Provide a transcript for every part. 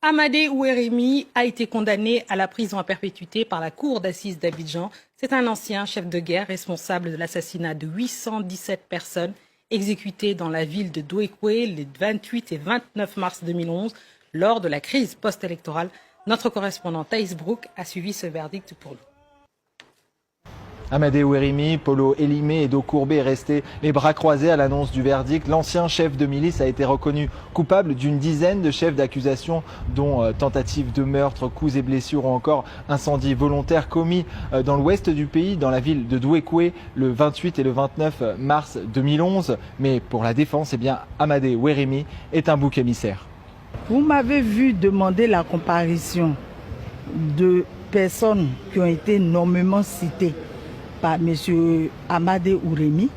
Amadé Ouérémy a été condamné à la prison à perpétuité par la cour d'assises d'Abidjan. C'est un ancien chef de guerre responsable de l'assassinat de 817 personnes exécutées dans la ville de Douékoué les 28 et 29 mars 2011 lors de la crise post-électorale. Notre correspondant Thaïs Brook a suivi ce verdict pour nous. Amadé Ouérémy, Polo Elimé et dos courbé est resté les bras croisés à l'annonce du verdict. L'ancien chef de milice a été reconnu coupable d'une dizaine de chefs d'accusation, dont tentative de meurtre, coups et blessures ou encore incendie volontaire commis dans l'ouest du pays, dans la ville de Douékoué, le 28 et le 29 mars 2011. Mais pour la défense, Amadé Ouérémy est un bouc émissaire. Vous m'avez vu demander la comparution de personnes qui ont été nommément citées par M. Amadé Ouérémy.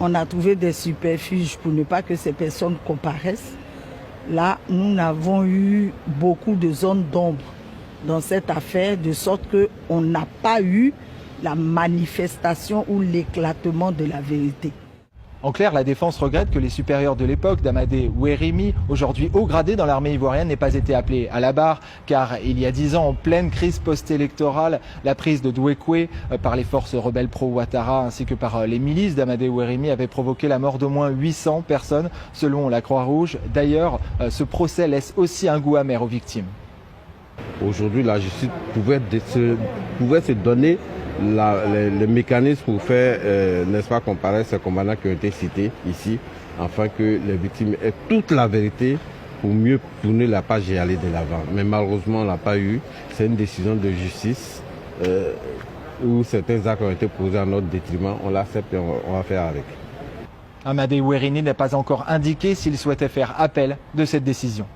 On a trouvé des superfuges pour ne pas que ces personnes comparaissent. Là, nous n'avons eu beaucoup de zones d'ombre dans cette affaire, de sorte qu'on n'a pas eu la manifestation ou l'éclatement de la vérité. En clair, la défense regrette que les supérieurs de l'époque d'Amadé Ouérémy, aujourd'hui haut gradé dans l'armée ivoirienne, n'aient pas été appelés à la barre, car il y a 10 ans, en pleine crise post-électorale, la prise de Douékoué par les forces rebelles pro-Ouattara ainsi que par les milices d'Amadé Ouérémy avait provoqué la mort d'au moins 800 personnes, selon la Croix-Rouge. D'ailleurs, ce procès laisse aussi un goût amer aux victimes. Aujourd'hui, la justice pouvait se donner les mécanismes pour faire, n'est-ce pas, comparer ces commandants qui ont été cités ici, afin que les victimes aient toute la vérité pour mieux tourner la page et aller de l'avant. Mais malheureusement, on n'a pas eu. C'est une décision de justice où certains actes ont été posés à notre détriment. On l'accepte et on va faire avec. Amadé Ouérémy n'a pas encore indiqué s'il souhaitait faire appel de cette décision.